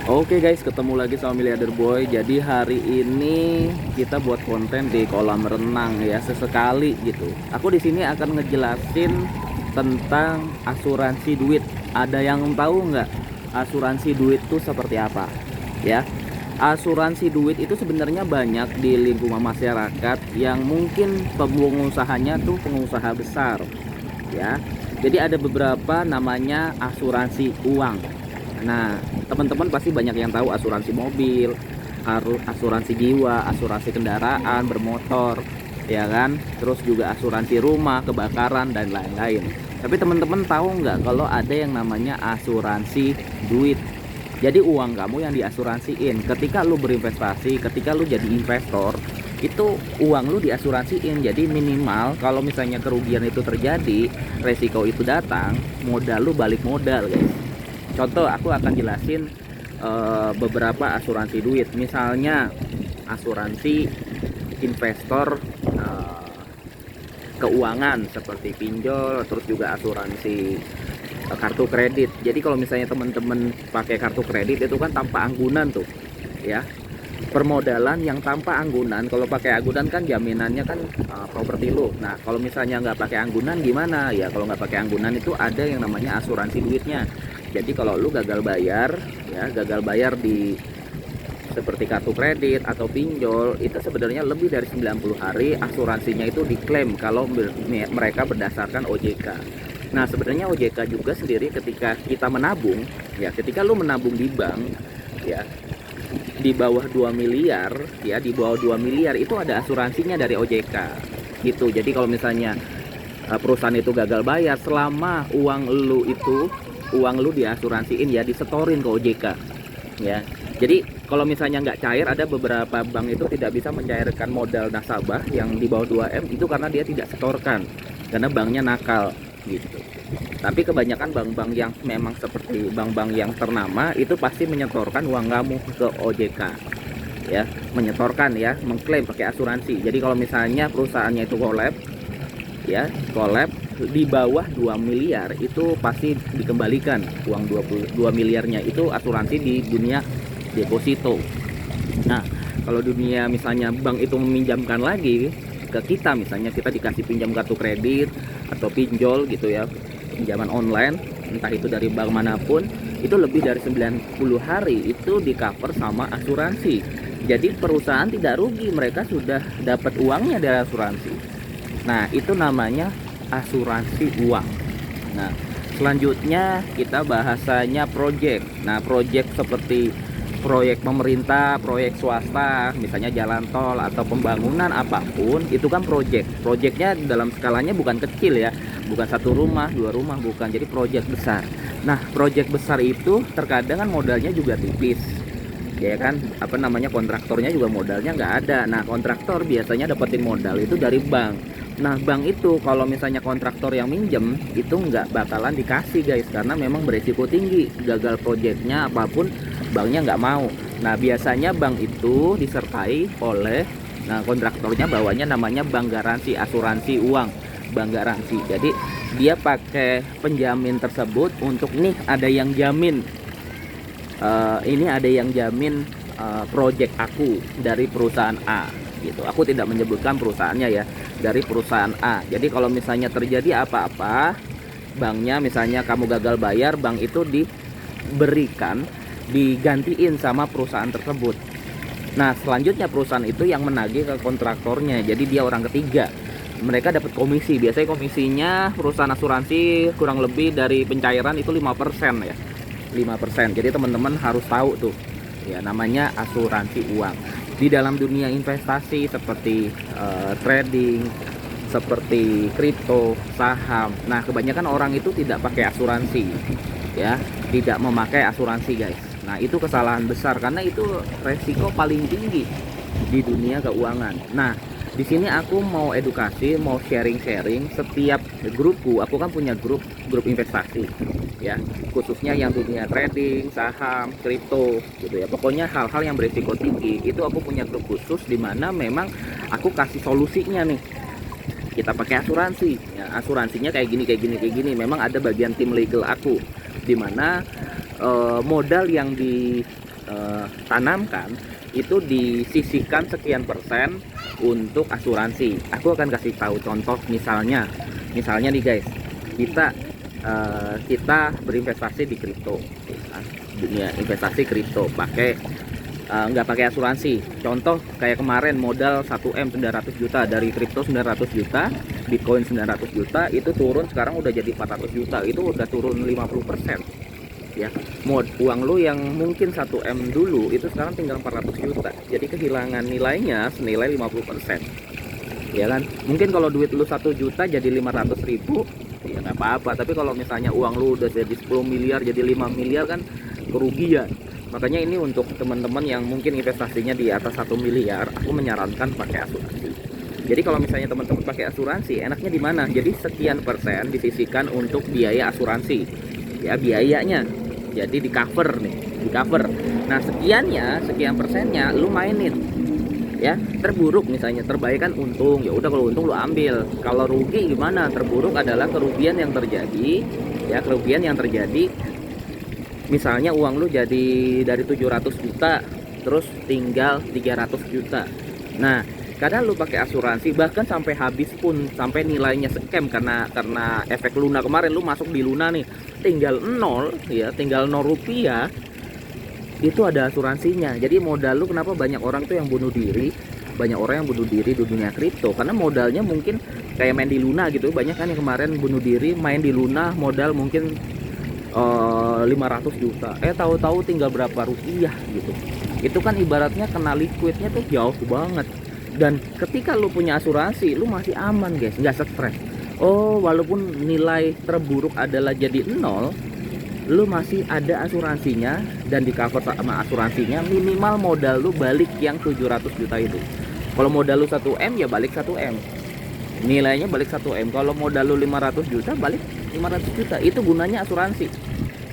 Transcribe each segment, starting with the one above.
Oke guys, ketemu lagi sama Miliarder Boy. Jadi hari ini kita buat konten di kolam renang ya, sesekali gitu. Aku di sini akan ngejelasin tentang asuransi duit. Ada yang tahu nggak asuransi duit itu seperti apa? Ya, asuransi duit itu sebenarnya banyak di lingkungan masyarakat yang mungkin pengusahanya tuh pengusaha besar ya. Jadi ada beberapa namanya asuransi uang. Nah, teman-teman pasti banyak yang tahu asuransi mobil, asuransi jiwa, asuransi kendaraan bermotor, ya kan? Terus juga asuransi rumah, kebakaran dan lain-lain. Tapi teman-teman tahu nggak kalau ada yang namanya asuransi duit? Jadi uang kamu yang diasuransiin. Ketika lu berinvestasi, ketika lu jadi investor, itu uang lu diasuransiin. Jadi minimal kalau misalnya kerugian itu terjadi, resiko itu datang, modal lu balik modal, guys. Contoh, aku akan jelasin beberapa asuransi duit. Misalnya asuransi investor keuangan seperti pinjol, terus juga asuransi kartu kredit. Jadi kalau misalnya teman-teman pakai kartu kredit itu kan tanpa anggunan tuh, ya. Permodalan yang tanpa anggunan. Kalau pakai anggunan kan jaminannya kan properti lu. Nah, kalau misalnya nggak pakai anggunan gimana? Ya kalau nggak pakai anggunan itu ada yang namanya asuransi duitnya. Jadi kalau lu gagal bayar, ya gagal bayar di seperti kartu kredit atau pinjol, itu sebenarnya lebih dari 90 hari asuransinya itu diklaim kalau mereka berdasarkan OJK. Nah, sebenarnya OJK juga sendiri ketika kita menabung, ya ketika lu menabung di bank, ya di bawah 2 miliar, ya di bawah 2 miliar itu ada asuransinya dari OJK. Gitu. Jadi kalau misalnya perusahaan itu gagal bayar, selama uang lu diasuransiin ya, disetorin ke OJK ya. Jadi kalau misalnya nggak cair, ada beberapa bank itu tidak bisa mencairkan modal nasabah yang di bawah 2M itu karena dia tidak setorkan, karena banknya nakal gitu. Tapi kebanyakan bank-bank yang memang seperti bank-bank yang ternama itu pasti menyetorkan uang kamu ke OJK ya, menyetorkan ya, mengklaim pakai asuransi. Jadi kalau misalnya perusahaannya itu ya collab di bawah 2 miliar itu pasti dikembalikan uang 22 miliarnya. Itu asuransi di dunia deposito. Nah, kalau dunia misalnya bank itu meminjamkan lagi ke kita, misalnya kita dikasih pinjam kartu kredit atau pinjol gitu ya, pinjaman online entah itu dari bank manapun, itu lebih dari 90 hari itu di cover sama asuransi. Jadi perusahaan tidak rugi, mereka sudah dapat uangnya dari asuransi. Nah, itu namanya asuransi uang. Nah, selanjutnya kita bahasanya project. Nah, project seperti proyek pemerintah, proyek swasta, misalnya jalan tol atau pembangunan apapun, itu kan project. Projectnya dalam skalanya bukan kecil ya, bukan satu rumah, dua rumah, bukan. Jadi project besar. Nah, project besar itu terkadang kan modalnya juga tipis, ya kan? Apa namanya, kontraktornya juga modalnya nggak ada. Nah, kontraktor biasanya dapetin modal itu dari bank. Nah, bank itu kalau misalnya kontraktor yang minjem itu nggak bakalan dikasih, guys, karena memang beresiko tinggi. Gagal proyeknya apapun, banknya nggak mau. Nah, biasanya bank itu disertai oleh, nah kontraktornya bawahnya namanya bank garansi, asuransi uang, bank garansi. Jadi dia pakai penjamin tersebut untuk nih ada yang jamin, ini ada yang jamin project aku dari perusahaan A gitu. Aku tidak menyebutkan perusahaannya ya, dari perusahaan A. Jadi kalau misalnya terjadi apa-apa, banknya misalnya kamu gagal bayar, bank itu digantiin sama perusahaan tersebut. Nah, selanjutnya perusahaan itu yang menagih ke kontraktornya. Jadi dia orang ketiga. Mereka dapat komisi. Biasanya komisinya perusahaan asuransi kurang lebih dari pencairan itu 5% ya. 5%. Jadi teman-teman harus tahu tuh. Ya, namanya asuransi uang. Di dalam dunia investasi seperti trading, seperti kripto, saham. Nah, kebanyakan orang itu tidak pakai asuransi, ya, tidak memakai asuransi, guys. Nah, itu kesalahan besar karena itu resiko paling tinggi di dunia keuangan. Nah, di sini aku mau edukasi, mau sharing-sharing. Setiap grupku, aku kan punya grup investasi, ya, khususnya yang dunia trading, saham, kripto, gitu ya. Pokoknya hal-hal yang berisiko tinggi itu aku punya grup khusus di mana memang aku kasih solusinya nih. Kita pakai asuransi, ya, asuransinya kayak gini. Memang ada bagian tim legal aku, di mana modal yang ditanamkan itu disisihkan sekian persen untuk asuransi. Aku akan kasih tahu contoh, misalnya nih guys, kita berinvestasi di kripto, dunia investasi kripto, nggak pakai asuransi. Contoh kayak kemarin modal 1M 900 juta dari kripto, 900 juta, Bitcoin 900 juta, itu turun sekarang udah jadi 400 juta, itu udah turun 50%. Ya, uang lu yang mungkin 1M dulu itu sekarang tinggal 400 juta. Jadi kehilangan nilainya senilai 50%. Ya kan? Mungkin kalau duit lu 1 juta jadi 500.000, ya nggak apa-apa. Tapi kalau misalnya uang lu udah jadi 10 miliar jadi 5 miliar kan kerugian. Makanya ini untuk teman-teman yang mungkin investasinya di atas 1 miliar, aku menyarankan pakai asuransi. Jadi kalau misalnya teman-teman pakai asuransi, enaknya di mana? Jadi sekian persen disisihkan untuk biaya asuransi. Ya, biayanya. Jadi di cover nih, di cover. Nah, sekian persennya lu mainin. Ya, terburuk misalnya, terbaik kan untung. Ya udah, kalau untung lu ambil. Kalau rugi gimana? Terburuk adalah kerugian yang terjadi. Ya, kerugian yang terjadi. Misalnya uang lu jadi dari 700 juta terus tinggal 300 juta. Nah, kadang lu pakai asuransi bahkan sampai habis pun, sampai nilainya scam karena efek Luna kemarin, lu masuk di Luna nih tinggal 0 ya, tinggal 0 rupiah, itu ada asuransinya. Jadi modal lu, kenapa banyak orang tuh yang bunuh diri, banyak orang yang bunuh diri di dunia kripto karena modalnya mungkin kayak main di Luna gitu. Banyak kan yang kemarin bunuh diri main di Luna, modal mungkin 500 juta, tahu-tahu tinggal berapa rupiah gitu. Itu kan ibaratnya kena liquidnya tuh jauh banget. Dan ketika lu punya asuransi, lu masih aman guys, nggak stres. Oh, walaupun nilai terburuk adalah jadi 0, lu masih ada asuransinya dan di cover sama asuransinya. Minimal modal lu balik yang 700 juta itu. Kalau modal lu 1M ya balik 1M, nilainya balik 1M. Kalau modal lu 500 juta balik 500 juta. Itu gunanya asuransi.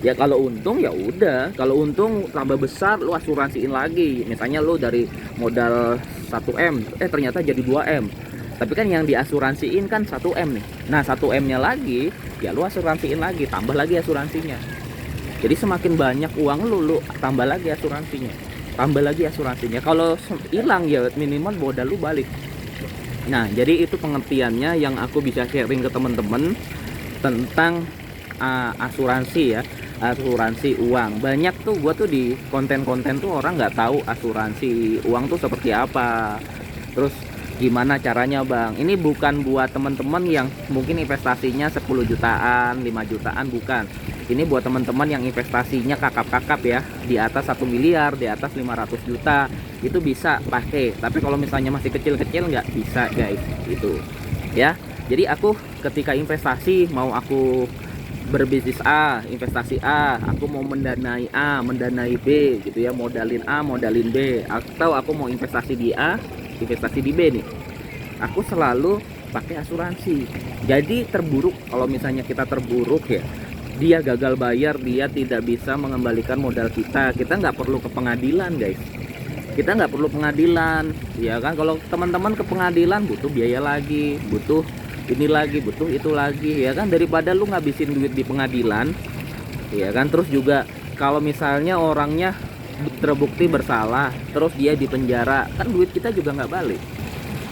Ya kalau untung ya udah, kalau untung tambah besar lu asuransiin lagi. Misalnya lu dari modal 1M ternyata jadi 2M. Tapi kan yang diasuransiin kan 1M nih. Nah, 1M-nya lagi ya lu asuransiin lagi, tambah lagi asuransinya. Jadi semakin banyak uang lu tambah lagi asuransinya. Tambah lagi asuransinya. Kalau hilang ya minimal modal lu balik. Nah, jadi itu pengertiannya yang aku bisa sharing ke teman-teman tentang asuransi ya. Asuransi uang. Banyak tuh gua tuh di konten-konten tuh orang nggak tahu asuransi uang tuh seperti apa, terus gimana caranya bang. Ini bukan buat teman-teman yang mungkin investasinya 10 jutaan 5 jutaan, bukan. Ini buat teman-teman yang investasinya kakap-kakap ya, di atas 1 miliar, di atas 500 juta, itu bisa pakai. Tapi kalau misalnya masih kecil-kecil nggak bisa guys, itu ya. Jadi aku ketika investasi, mau aku berbisnis A, investasi A, aku mau mendanai A, mendanai B gitu ya, modalin A, modalin B, atau aku mau investasi di A, investasi di B nih, aku selalu pakai asuransi. Jadi terburuk, kalau misalnya kita terburuk ya, dia gagal bayar, dia tidak bisa mengembalikan modal kita nggak perlu ke pengadilan guys. Kita nggak perlu pengadilan ya kan. Kalau teman-teman ke pengadilan butuh biaya lagi, butuh ini lagi, butuh itu lagi ya kan, daripada lu ngabisin duit di pengadilan ya kan. Terus juga kalau misalnya orangnya terbukti bersalah terus dia di penjara, kan duit kita juga nggak balik.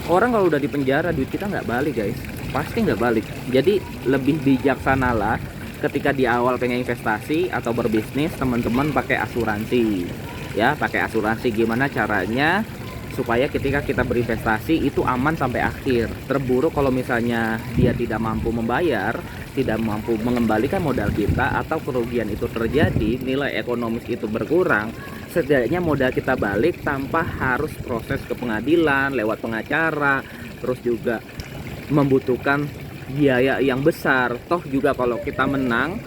Orang kalau udah di penjara duit kita nggak balik guys, pasti nggak balik. Jadi lebih bijaksanalah ketika di awal pengen investasi atau berbisnis, teman-teman pakai asuransi ya. Pakai asuransi gimana caranya supaya ketika kita berinvestasi itu aman sampai akhir. Terburuk kalau misalnya dia tidak mampu membayar, tidak mampu mengembalikan modal kita, atau kerugian itu terjadi, nilai ekonomis itu berkurang, setidaknya modal kita balik tanpa harus proses ke pengadilan lewat pengacara, terus juga membutuhkan biaya yang besar. Toh juga kalau kita menang,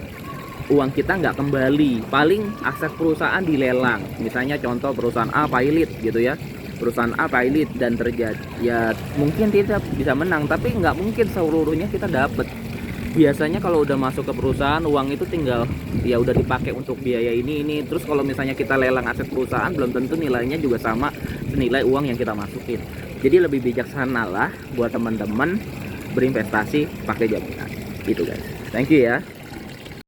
uang kita nggak kembali, paling aset perusahaan dilelang. Misalnya contoh perusahaan A pailit gitu ya, perusahaan A pailit dan terjadi ya, mungkin tidak bisa menang, tapi nggak mungkin seluruhnya kita dapat. Biasanya kalau udah masuk ke perusahaan, uang itu tinggal ya udah dipakai untuk biaya ini. Terus kalau misalnya kita lelang aset perusahaan, belum tentu nilainya juga sama senilai uang yang kita masukin. Jadi lebih bijaksana lah buat teman-teman berinvestasi pakai jaminan. Gitu guys. Thank you ya.